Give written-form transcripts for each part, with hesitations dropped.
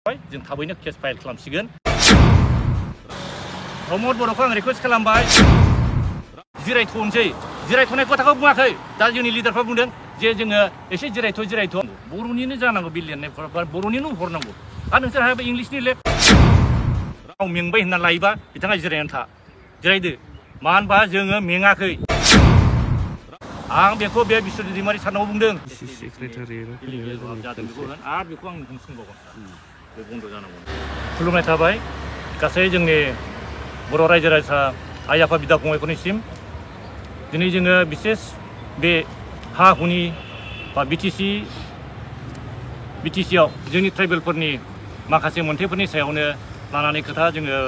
जों थाबैनो case file खालामसिगोन। प्रमद बर'खौ आं रिकुवेस्ट खालामबाय जिरायथ'नोसै, जिरायथ'नाय खोथाखौ बुङाखै। दा जोंनि लिडारफ्रा बुंदों जे जोङो एसे जिरायथ' बर'निनो जानांगौ बिल लिरनायफ्रा, बर'निनो हरनांगौ। आरो नोंसोरहाबो इंलिसनि लेख राव मेंबाय होनना लायोबा बिथाङा जिरायनानै था, जिरायदो। मानो होनबा जोङो मेङाखै। आं बेखौ बे बिश्वजित दैमारि सारनाव बुंदों आरो बेखौ आं नोंथांनो सोंबावगोन, बे बन्द' जानांगौ। खुलुमनाय थाबाय गासै जोंनि बर' रायजो राजा आइ आफा बिदा फंबायफोरनिसिम। दिनै जोङो बिसेस बे हा हुनि बा बिटिसिआव जोंनि ट्राइबेलफोरनि माखासे मोनथायफोरनि सायावनो लानानै खोथा जोङो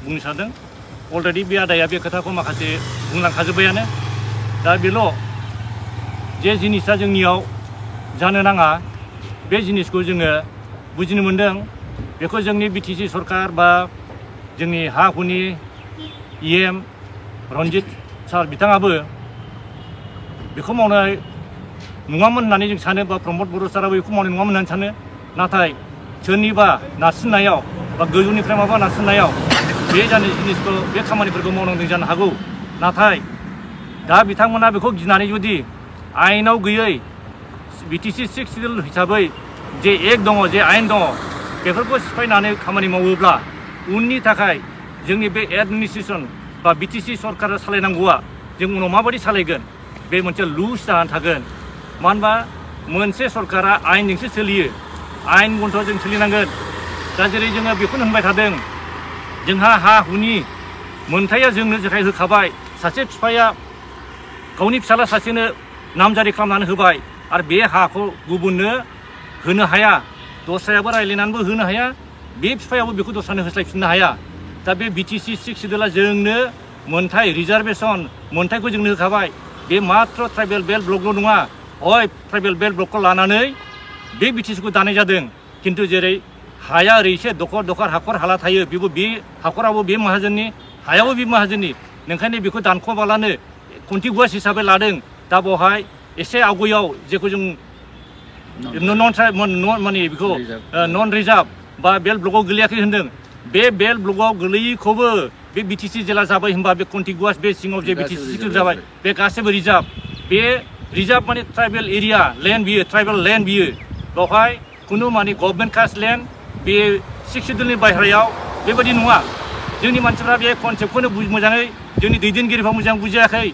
बुंनो सानदों। अलरेडि बे आदाया बे खोथाखौ माखासे बुंलांखाजोब्बायानो। दा बेल' जे जिनिसा जोंनियाव जानो नाङा बे जिनिसखौ जोङो बुजिनो मोन्दों। बेखौ जोंनि बिटिसि सरकार बा जोंनि हा हुनि EM रन्जित सार बिथाङाबो बेखौ मावनाय नङामोन होननानै जों सानो, बा प्रमद बर' साराबो बेखौ मावनाय नङामोन होननानै सानो। नाथाय सोरनिबा नारसिननायाव बा गोजौनिफ्राय माबा नारसिननायाव बे जानाय जिनिसखौ बे खामानिफोरखौ मावनांदों जानो हागौ। नाथाय दा बिथांमोना बेखौ गिनानै जुदि आयेनाव गैयै बिटिसि 6 सिडिउल हिसाबै जे एक दङ, जे आयेन दङ, बेफोरखौ सिफायनानै खामानि मावोब्ला उननि थाखाय जोंनि बे एडमिनिस्ट्रेसन बा बिटिसि सरकारा सालायनांगौआ जों उनाव माबायदि सालायगोन, बे मोनसे लुज जानानै थागोन। मानो होनबा मोनसे सरकारा आयेनजोंसो सोलियो, आयेन बन्थ' जों सोलिनांगोन। दा जेरै जोङो बेखौनो होनबाय थादों, जोंहा हा हुनि मोनथाया जोंनो जेखाय होखाबाय। सासे बिफाया गावनि फिसाला सासेनो नामजारि खालामनानै होबाय आरो बे हाखौ गुबुननो होनो हाया, दस्रायाबो रायज्लायनानैबो होनो हाया, बे बिफायाबो बेखौ दस्रानो होस्लायफिननो हाया। दा बे बिटिसि 6 सिडिउला जोंनो मोनथाय रिजार्भेसन मोनथायखौ जोंनो होखाबाय। बे मात्र ट्राइबेल बेल्ट ब्लकल' नङा, ट्राइबेल बेल्ट ब्लकखौ लानानै बे बिटिसिखौ दानाय जादों। खिन्थु जेरै हाया ओरै एसे दखर हाखर हाला थायो, बेबो बे हाखराबो बे माहाजोननि, हायाबो बे माहाजोननि। नोंखायनो बेखौ दानख'बालानो कन्टिगुवास हिसाबै लादों। दा बेवहाय एसे आवगायाव जेखौ जों बेखौ नन रिजार्भ बा बेल्ट ब्लकआव गोलैयाखै होन्दों, बे बेल्ट ब्लकआव गोलैयैखौबो बे बिटिसि जेला जाबाय होनबा बे कन्टिगुवास बे सिङाव जे बिटिसि सिडिउल जाबाय बे गासैबो रिजार्भ। बे रिजार्भ माने ट्राइबेल एरिया लेन्ड, बियो ट्राइबेल लेन्ड, बियो बेवहाय खुनु माने गभर्नमेन्ट कास्ट लेन्ड बे 6 सिडिउलनि बाहेरायाव बेबायदि नङा। जोंनि मानसिफ्रा बे कनसेप्टखौनो मोजाङै जोंनि दैदेनगिरिफ्रा मोजां बुजियाखै,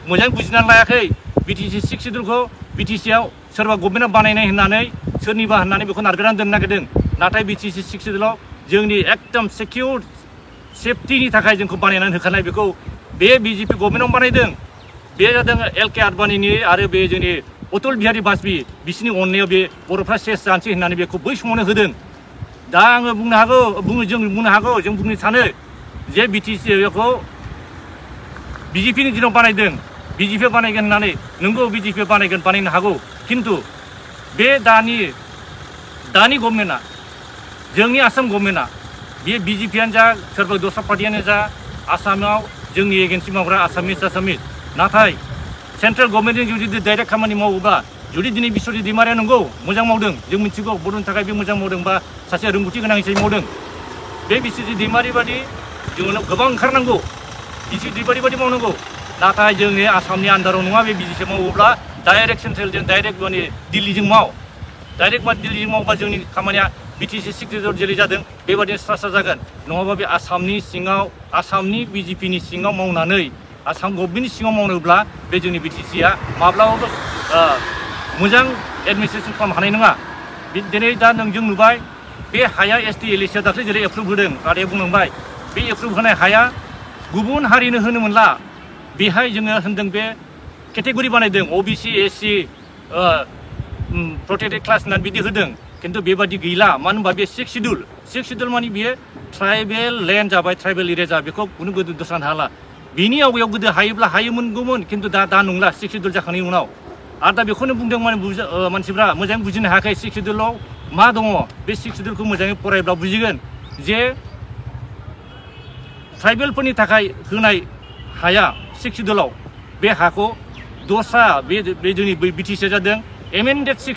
मोजां बुजिनानै लायाखै। बिटिसि 6 सिडिउलखौ बिटिसिआव सोरबा गभर्नमेन्टआ बानायनाय होननानै सोरनिबा होननानै बेखौ नारगारनानै दोननो नागिरदों। नाथाय बिटिसि 6 सिडिउलाव जोंनि एकदम सिकिउर सेफटिनि थाखाय जोंखौ बानायनानै होखानाय, बेखौ बे बिजेपि गभर्नमेन्टआव बानायदों। बे जादों LK आडबाणीनि आरो बे जोंनि अटल बिहारी बाजपेयी बिसोरनि अननायाव बे बर'फ्रा सेस जानोसै होननानै बेखौ बै समावनो होदों। दा आङो बुंनो हागौ, जों बुंनो सानो जे बिटिसिखौ बिजेपिनि दिनाव बानायदों, बिजेपि बानायगोन होननानै। नोंगौ बिजेपि बानायगोन, बानायनो हागौ। खिन्थु बे दानि गभर्नमेन्टआ, जोंनि आसाम गभर्नमेन्टआ, बे बिजेपियानो जा सोरबा दस्रा पार्टियानो जा, आसामाव जोंनि एगेन्सि मावग्रा आसामिस नाथाय सेन्ट्रेल गभर्नमेन्टजों जुदि डाइरेक्ट खामानि मावोबा, जुदि दिनै बिश्वजित दैमारिया नंगौ मोजां मावदों, जों मिथिगौ बर'नि थाखाय बे मोजां मावदों बा सासे रोंगौथि गोनां हिसाबै मावदों। बे बिश्वजित दैमारि बादि जोंनो गोबां ओंखारनांगौ, बिश्वजित दैमारि बादि मावनांगौ। नाथाय जोंनि आसामनि आन्दाराव नङा, बे बिजेपि मावोब्ला डाइरेक्ट सेन्ट्रेलजों डाइरेक्ट माने दिल्लीजों डाइरेक्ट दिल्लीजों मावोबा जोंनि खामानिया बिटिसि 6 सिडिउल जेरै जादों बेबायदिनो स्रा जागोन। नङाबा बे आसामनि सिङाव, आसामनि बिजेपिनि सिङाव मावनानै आसाम गभर्नमेन्टनि सिङाव मावनोब्ला बे जोंनि बिटिसिआ माब्लाबाबो मोजां एडमिनिस्ट्रेसन खालामनो हानाय नङा। दिनै दा जों नुबाय बे हाया ST LAC दाख्लै जेरै एप्रुभ होदों, आदाया बुंलांबाय बे एप्रुभ होनाय हाया गुबुन हारिनो होनो मोनला। बेहाय जोङो होनदों बे केटेगरि बानायदों, OBC SC प्रोटेक्टेड क्लास होननानै बिदि होदों। खिन्थु बेबादि गैला। मानो होनबा बे 6 सिडिउल माने बियो ट्राइबेल लेन्ड जाबाय, ट्राइबेल एरिया जाबाय, बेखौ खुनु गोदो दस्रानो हाला। बिनि आवगायाव गोदो हायोब्ला हायोमोनगौमोन, खिन्थु दा नंला 6 सिडिउल जाखांनायनि उनाव। आरो दा बेखौनो बुंदों माने मानसिफ्रा मोजाङै बुजिनो हायाखै 6 सिडिउलाव मा दङ। बे 6 सिडिउलखौ मोजाङै फरायब्ला बुजिगोन जे ट्राइबेलफोरनि थाखाय होनाय हाया 6 सिडिउलाव, बे हाखौ दस्रा बे जोंनि बिटिसिआ जादों एमेन्डेड 6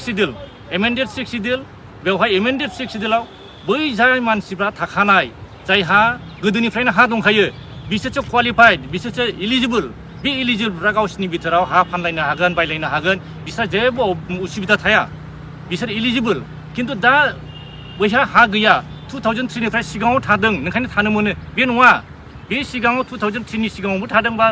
सिडिउल, बेवहाय एमेन्डेड 6 सिडिउलाव बै जाय मानसिफ्रा थाखानाय जायहा गोदोनिफ्रायनो हा दंखायो बिसोरसो क्वालिफाइड बिसोरसो इलिजिबल बे इलिजिबलफ्रा गावसिनि बिथोराव हा फानलायनो हागोन बायलायनो हागोन बिसोर जेबो उसुबिदा थाया बिसोर इलिजिबल खिन्थु दा बैहा हा गैया 2003निफ्राय सिगाङाव थादों ओंखायनो थानो मोनो बे नङा बे सिगाङाव 2003नि सिगाङावबो थादों बा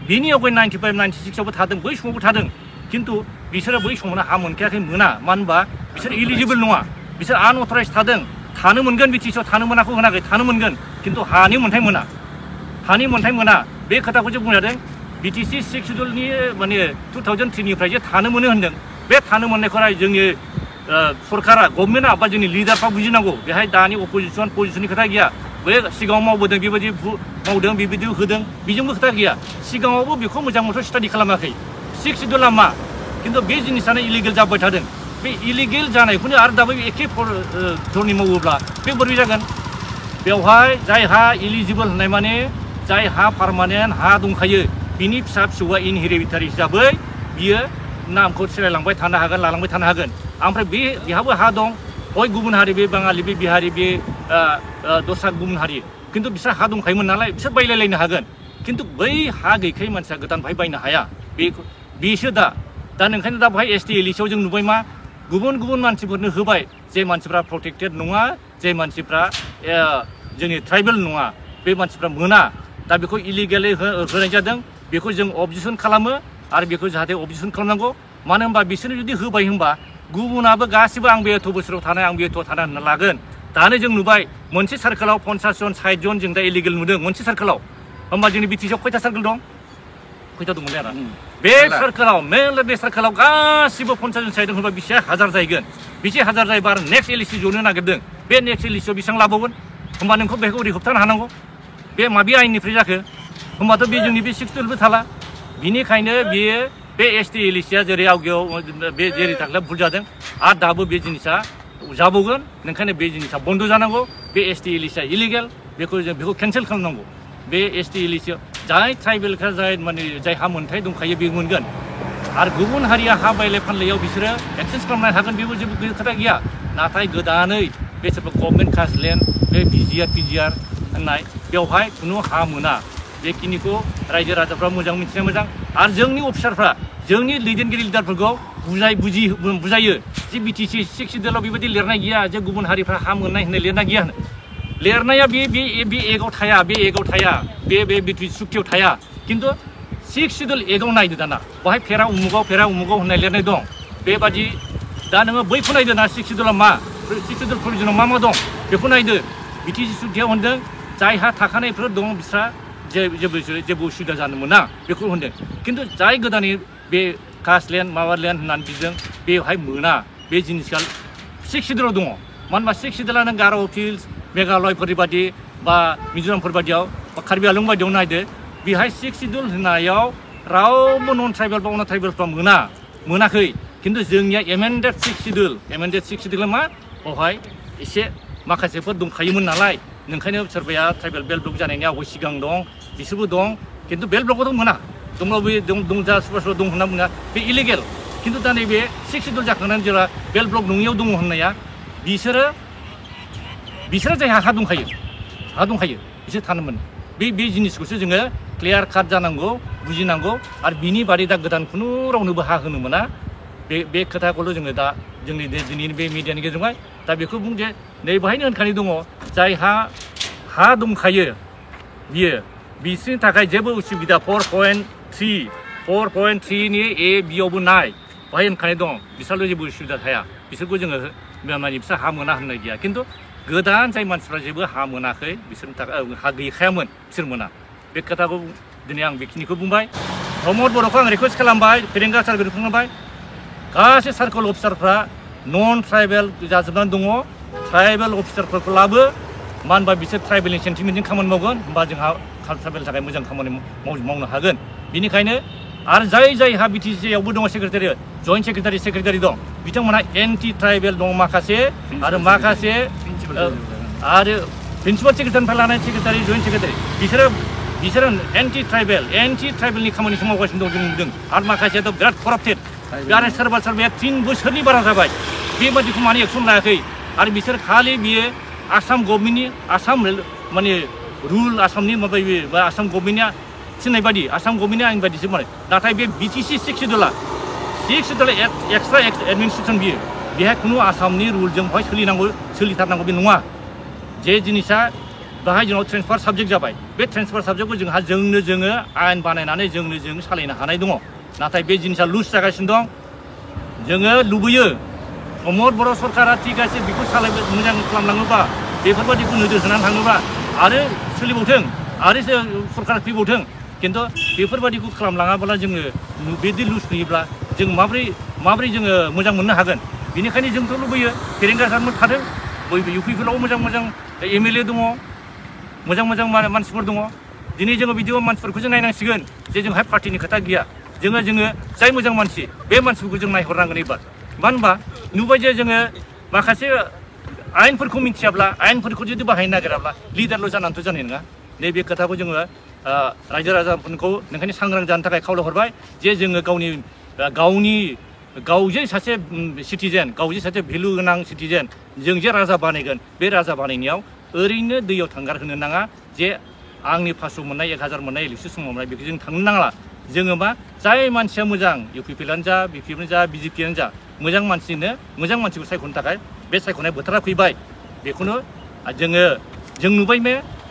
बेनि आवगाय 95 96आवबो थादों बै समावबो थादों खिन्थु बिसोरो बै समावनो हा मोनखायाखै मोना मानो होनबा बिसोर इलिजिबल नङा बिसोर आनअथराइज थादों थानो मोनगोन बिटिसिआव थानो मोनाखौ होनाखै थानो मोनगोन खिन्थु हानि मोनथाय मोना बे खोथाखौ जों बुंजादों बिटिसि 6 सिडुलनि माने 2003निफ्राय जे थानो मोनो होनदों बे थानो मोननायखौहाय जोंनि सरकारा गभर्नमेन्टआ बा जोंनि लिडारफ्रा बुजिनांगौ बेहाय दानि पजिसननि खोथा गैया बे सिगाङाव मावबोदों बेबायदि मावदों बेबायदि होदों बेजोंबो खोथा गैया सिगाङावबो बेखौ मोजां मथ' स्टाडि खालामाखै 6 सिडुला मा खिन्थु बे जिनिसानो इलिगेल जाबाय थादों बे इलिगेल जानायखौनो आरो दाबो एखे धरनि मावोब्ला बे बोरै जागोन बेवहाय जाय हा इलिजिबल होननाय माने जाय हा पार्मानेन्ट हा दंखायो बिनि फिसा फिसौआ इनहेरिटारि हिसाबै बियो नामखौ सोलायलांबाय थानो हागोन लालांबाय थानो हागोन ओमफ्राय बेहाबो हा दं हय गुबुन हारि बे बाङालि बे बिहारि बे दस्रा गुबुन हारि खिन्थु बिसोर हा दंखायोमोन नालाय बिसोर बायलायलायनो हागोन खिन्थु बै हा गैखायै मानसिया गोदान बाहाय बायनो हाया बेसो दा ओंखायनो दा बेहाय ST LEC आव जों नुबाय मा गुबुन मानसिफोरनो होबाय जे मानसिफ्रा प्रटेक्टेड नङा जे मानसिफ्रा जोंनि ट्राइबेल नङा बे मानसिफ्रा मोना दा बेखौ इलिगेलै होनाय जादों बेखौ जों अबजेक्सन खालामो आरो बेखौ जाहाथे अबजेक्सन खालामनांगौ मानो होनबा बिसोरनो जुदि होबाय होनबा गुबुनाबो गासिबो आं बे एथ' बोसोराव थानाय आं बे एथ' थाना होनना लागोन दानो जों नुबाय मोनसे सार्केलाव 50 जन 60 जन जों दा इलिगेल नुदों मोनसे सार्केलाव होमबा जोंनि बिटिसिआव खयथा सार्केल दं खयथा दंमोनलाय आरो बे सार्केलाव मेनला बे सार्केलाव गासिबो 50 जन 60 जन होनबा बेसे हाजार जाहैगोन बेसे हाजार जायोबा आरो नेक्स्ट LEC जनो नागिरदों बे नेक्स्ट LEC आव बेसेबां लाबावगोन होमबा नोंखौ बेखौ ओरै होबथानो हानांगौ बे माबे आयेननिफ्राय जाखो होमबाथ' बे जोंनि बे 6 सिडुलबो थाला बिनिखायनो बेयो बे ST LEC आ जेरै आवगायाव बे जेरै थाख्ला भुल जादों आरो दाबो बे जिनिसा जाबावगोन ओंखायनो बे जिनिसा बन्द जानांगौ बे ST LEC आ इलिगेल बेखौ केन्सेल खालामनांगौ बे ST LEC जाय ट्राइबेलफ्रा जाय माने जाय हा मोनथाय दंखायो बे मोनगोन आरो गुबुन हारिया हा बायलाय फानलायाव बिसोरो एक्सेन्ज खालामनो हागोन बेबो जेबो खोथा गैया नाथाय गोदानै बे सोरबा गभर्नमेन्ट कास्ट लेन्ड बे PGR होननाय बेवहाय खुनु हा मोना बेखिनिखौ रायजो राजाफ्रा मोजां मिथिनाया मोजां आरो जोंनि अफिसारफ्रा जोंनि दैदेनगिरि लिडारफोरखौ बुजायो जे बिटिसि 6 सिडुलाव बेबायदि लिरनाय गैया जे गुबुन हारिफ्रा हा मोननाय होननाय लिरनाय गैया लिरनाया बे एगाव थाया बे बिटिसि सुक्तियाव थाया खिन्थु 6 सिडुल एगाव नायदो दाना बेवहाय फेरा उमुगाव होननाय लिरनाय दं बेबादि दा नोङो बैखौ नायदो ना 6 सिडुला मा 6 सिडुल प्रभिजनाव मा दं बेखौ नायदो बिटिसि सुक्तियाव होनदों जायहा थाखानायफोर दं बिस्रा जेबो उसुबिदा जानो मोना बेखौ होनदों खिन्थु जाय गोदानै बे कास्ट लेन्ड माबा लेन्ड होननानै बिदों बेवहाय मोना बे जिनिसआ 6 सिडुलाव दङ मानो होनबा 6 सिडुला नों गार' हिल्स मेघालयफोरनि बादि बा मिज'रामफोर बादियाव बा कार्बि आलं बादियाव नायदो बेहाय 6 सिडुल होनायाव रावबो नन ट्राइबेल बा अन ट्राइबेलफ्रा मोनाखै खिन्थु जोंनिया एमेन्डेड 6 सिडुला मा बेवहाय एसे माखासेफोर दंखायोमोन नालाय ओंखायनो सोरबाया ट्राइबेल बेल्ट ब्लक जानायनि आवगाय सिगां दं बिसोरबो दं खिन्थु बेल्ट ब्लकआवथ' मोना दंब्लाबो दं जा सोरबा दं होनना बुङा बे इलिगेल खिन्थु दा नैबे 6 सिडुल जाखांनानै जेब्ला बेल्ट ब्लक नङियाव दङ होननाया बिसोरो जायहा हा दंखायो बिसोर थानो मोनो बे जिनिसखौसो जोङो क्लियार काट जानांगौ बुजिनांगौ आरो बिनि बादै दा गोदान खुनु रावनोबो हा होनो मोना बे खोथाखौल' जोङो दा जोंनि दिनैनि बे मिडियानि गेजेरजोंहाय दा बेखौ बुं जे नै बेहायनो होनखानाय दङ जायहा हा दंखायो बिसोरनि थाखाय जेबो उसुबिदा 4.3 नि A Bआवबो नाय बेहाय होनखानाय दं बिसोरल' जेबो उसुबिदा थाया बिसोरखौ जोङो माने बिसोर हा मोना होननाय गैया खिन्थु गोदान जाय मानसिफ्रा जेबो हा मोनाखै बिसोरनि थाखाय हा गैखायामोन बिसोर मोना बे खोथाखौ दिनै आं बेखिनिखौ बुंबाय प्रमद बर'खौ आं रिकुवेस्ट खालामबाय फेरेंगा सार्भे खालामबाय गासै सार्कल अफिसारफ्रा नन ट्राइबेल जाजोबनानै दङ ट्राइबेल अफिसारफोरखौ लाबो मानो होनबा बिसोर ट्राइबेलनि सेन्टिमेन्टजों खामानि मावगोन होमबा जोंहा ट्राइबेलनि थाखाय मोजां खामानि मावनो हागोन बेनिखायनो आरो जायहा बिटिसिआवबो दङ सेक्रेटारि जइन्ट सेक्रेटारि दं बिथांमोनहा एन्टि ट्राइबेल दं माखासे आरो माखासे आरो प्रिन्सिपाल सेक्रेटारिनिफ्राय लानाय सेक्रेटारि जइन्ट सेक्रेटारि बिसोरो एन्टि ट्राइबेलनि खामानिखौ मावगासिनो दं जों नुदों आरो माखासेयाथ' बिराद कराप्टेड आरो सोरबाया 3 बोसोरनि बारा जाबाय बेबादिखौ माने एक्सन लायाखै आरो बिसोर खालि बियो आसाम गभर्नमेन्टनि आसाम माने रुल आसामनि माबा आसाम गभर्नमेन्टआ थिननाय बादि आसाम गभर्नमेन्टनि आयेन बादिसो माने नाथाय बे बिटिसि 6 शेड्युला एक्सट्रा एडमिनिस्ट्रेसन बियो बेहाय खुनु आसामनि रुलजों बेहाय सोलिथारनांगौ बे नङा जे जिनिसा बाहाय जोंनाव ट्रेन्सफार साबजेक्ट जाबाय बे ट्रेन्सफार साबजेक्टखौ जोङो आयेन बानायनानै जों सालायनो हानाय दङ नाथाय बे जिनिसा लुज जागासिनो दं जोङो लुबैयो प्रमद बर' सरकारा थिग আছে बेखौ सालायनो मोजां खालामलाङोबा बेफोरबादिखौ नोजोर होनानै थाङोबा आरो सोलिबावथों आरो सरकार फैबावथों खिन्थु बेफोरबादिखौ खालामलाङाब्ला जोङो बेदि लुज नुयोब्ला जों माब्रै जोङो मोजां मोननो हागोन बेनिखायनो जोंथ' लुबैयो फेरेंगा सारमोन थादों बयबो इउपिफोराव मोजां एमएलए दङ मोजां मानसिफोर दङ दिनै जोङो बिदियाव मानसिफोरखौ जों नायनांसिगोन जे जोंहा पार्टिनि खोथा गैया जोङो जाय मोजां मानसि बे मानसिफोरखौ जों नायहरनांगोन एबार मानो होनबा नुबाय जे जोङो माखासे आयेनफोरखौ मिथियाब्ला आयेनफोरखौ जुदि बाहायनो नागिराब्ला लिडारल' जानानैथ' जानाय नङा नैबे खोथाखौ जोङो रायजो राजाफोरखौ नोंखायनो सांग्रां जानो थाखाय खावलायहरबाय जे जोङो गावजे सासे सिटिजेन गावजे सासे भेलु गोनां सिटिजेन जों जे राजा बानायगोन बे राजा बानायनायाव ओरैनो दैयाव थांगारहोनो नाङा जे आंनि 500 मोननाय 1000 मोननाय इलेक्सन समाव मोननाय बेखौ जों थांनो नांला जोङो मा जाय मानसिया मोजां इउपिपिआनो जा बिपिआनो जा बिजेपिआनो जा मोजां मानसिखौ सायख'नो थाखाय बे सायख'नाय बोथोरा फैबाय बेखौनो जों नुबाय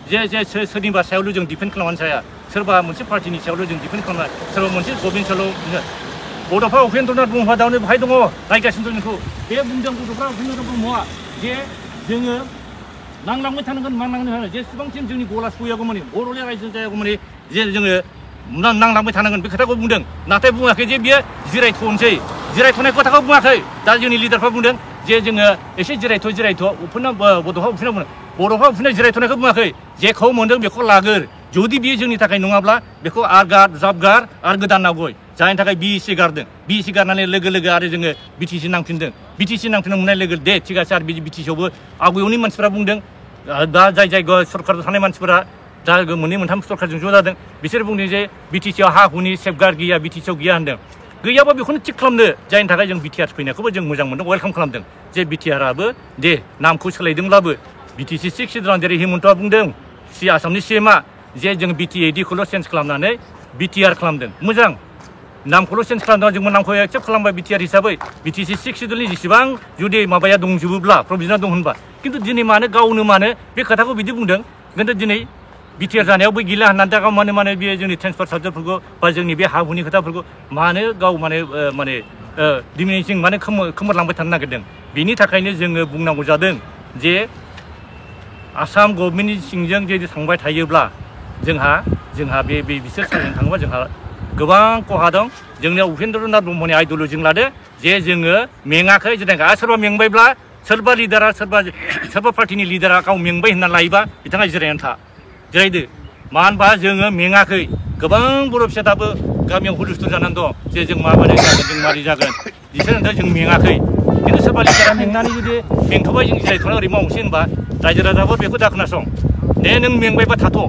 जे सोरनिबा सायावल' जों डिपेन्ड खालामनानै जाया सोरबा मोनसे पार्टिनि सायावल' जों डिपेन्ड खालामनाय सोरबा मोनसे गभर्नमेन्ट सायावल' बड'फा उपेन्द्रनाथ ब्रह्मआ दावनो बाहाय दङ नायगासिनो दं नोंखौ बे बुंदों बड'फा उपेन्द्रनाथ ब्रह्मआ जे जोङो नांलांबाय थानांगोन जेसेबांसिम जोंनि गला सहैयागौमानि बर'ले रायजो जायागौमानि जे जोङो नांलांबाय थानांगोन बे खोथाखौ बुंदों नाथाय बुङाखै जे बियो जिरायथ'नाय खोथाखौ बुङाखै दा जोंनि लिडारफ्रा बुंदों जे जोङो एसे जिरायथ' बड'फा उपेन्द्र जिरायथ'नायखौ बुङाखै जेखौ मोनदों बेखौ लागोर जुदि बियो जोंनि थाखाय नङाब्ला बेखौ जाबगार आरो गोदान नांगौ जायनि थाखाय बिएसि गारदों बिएसि गारनानै लोगो आरो जोङो बिटिसि नांफिनदों बिटिसि नांफिननो मोननाय लोगो दे थिग আছে आरो बिटिसियावबो आवगायावनि मानसिफ्रा बुंदों दा जाय सरकाराव थानाय मानसिफोरा दा मोननै मोनथाम सरकारजों ज' जादों बिसोर बुंदों जे बिटिसियाव हा हुनि सेफगार्ड गैया बिटिसियाव गैया होनदों गैयाबा बेखौनो थिग खालामनो जायनि थाखाय जों बिटिआर फैनायखौबो जों मोजां मोनदों वेलकाम खालामदों जे बिटिआराबो दे नामखौ सोलायदोंब्लाबो बिटिसि 6 शेड्युलाव जेरै हिमन्तआ बुंदों आसामनि सिएमआ जे जों बिटिएडिखौल' चेन्ज खालामनानै बिटिआर खालामदों मोजां नामखौल' चेन्ज खालामदों जोंबो नामखौ एक्सेप्ट खालामबाय बिटिआर हिसाबै बिटिसि 6 शेड्युलनि जेसेबां जुदि माबाया दंजोबोब्ला प्रभिजनआ दं होनबा खिन्थु दिनै गावनो बे खोथाखौ बिदि बुंदों खिन्थु दिनै बिटिआर जानायावबो गैला होननानै दा गाव माने बेयो जोंनि ट्रेन्सफार साबजेक्टफोरखौ बा जोंनि बे हा हुनि खोथाफोरखौ गाव डिमिनिसिं खोमोरलांबाय थानो नागिरदों बेनि थाखायनो जोङो बुंनांगौ जादों जे आसाम गभर्नमेन्टनि सिंजों जुदि थांबाय थायोब्ला जोंहा बिसोर सालायनो थाङोबा जोंहा गोबां खहा दं जोंनियाव उपेन्द्रनाथ ब्रह्मनि आइडिय'लजिजों लादो जे जोङो मेङाखै जेनेबा सोरबा मेंबायब्ला सोरबा लिडारा सोरबा पार्टिनि लिडारा गाव मेंबाय होनना लायोबा बिथाङा जिरायनानै जिरायदो मानो होनबा जोङो मेङाखै गोबां बर' फिसा दाबो गामियाव हुलुस्थुल जानानै दं जे जों माबोरै जागोन जों मारै जागोन बिसोर जों मेङाखै खिन्थु सोरबा लिडारा मेंनानै जुदि मेंथ'बाय जों जिरायथ'ना ओरै मावनोसै होनबा रायजो राजाफोर बेखौ दा खोनासं दे नों मेंबायबा थाथ'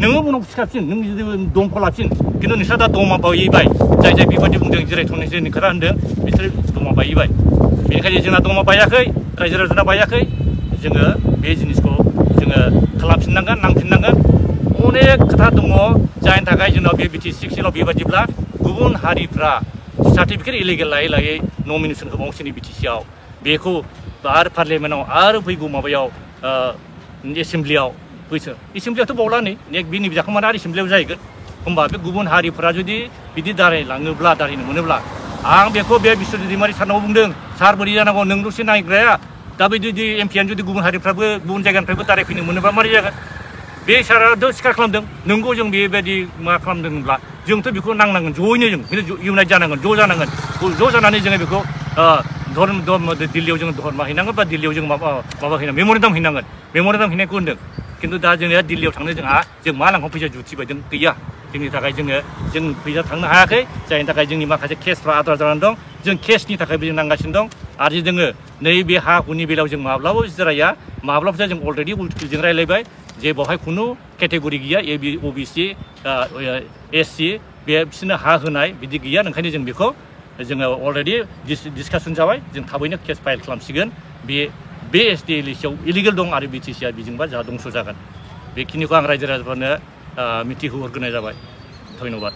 नोङो उनाव सिखारफिन नों जुदि दमखौ लाफिन खिन्थु नोंस्रा दा दमा बायबाय जाय बेबायदि बुंदों जिरायथ'नोसै खोथा होनदों बिसोर दमा बायबाय बेनिखायनो जोंना दमा बायाखै रायजो राजाना बायाखै जोङो बे जिनिसखौ जोङो खालामफिननांगोन नांफिननांगोन अनेक खोथा दङ जायनि थाखाय जोंनाव बे बिटिसि 6 शेड्युलाव बेबायदिब्ला गुबुन हारिफ्रा सार्टिफिकेट इलिगेल लायै नमिनेसन होबावसिनो बिटिसिआव बेखौ आरो पार्लियामेन्टआव आरो फैगौ माबायाव एसेमब्लियाव एसेमब्लियावथ' बावला नै बिनि बिजाखौ आरो एसेमब्लियाव जाहैगोन होमबा बे गुबुन हारिफोरा जुदि बिदि दारायनो मोनोब्ला आं बेखौ बे बिश्वजित दैमारि सारनाव बुंदों सार बोरै जानांगौ नों दसे नायग्राया दा बे जुदि एमपिआनो जुदि गुबुन हारिफ्राबो गुबुन जायगानिफ्रायबो दारायफैनो मोनोबा मारै जागोन बे साराथ' स्वीकार खालामदों नोंगौ जों बेबायदि मा खालामदोंब्ला जोंथ' बेखौ नांनांगोन ज'यैनो जों खिन्थु इउनाइट जानांगोन ज' जानानै जोङो बेखौ दिल्लीयाव जों धर्मा हैनांगोन बा दिल्लीयाव जों माबा हैनांगोन मेम'रेन्डाम हैनायखौ होनदों खिन्थु दा जोङो दिल्लीयाव थांनो जों मा लांफां फैसा जुथि बायदों गैया जोंनि थाखाय जों फैसा थांनो हायाखै जायनि थाखाय जोंनि माखासे केसफ्रा आद्रा जानानै दं जों केसनि थाखायबो जों नांगासिनो दं आरो जोङो नैबे हा हुनि बेलायाव जों माब्लाबाबो जिराया माब्लाबा जों अलरेडि उल्टिजों रायलायबाय जे बेवहाय खुनु केटेगरि गैया ओबिसि एससि बिसोरनो हा होनाय बिदि गैया ओंखायनो जों बेखौ जोङो अलरेडि डिसकासन जाबाय जों थाबैनो केस फाइल खालामसिगोन बे बे SDA लिस्टआव इलिगेल दं आरो BTC आ बिजोंबा जोंहा दंस' जागोन बेखिनिखौ आं रायजो राजाफोरनो मिथिहोहरग्रोनाय जाबाय धन्यबाद।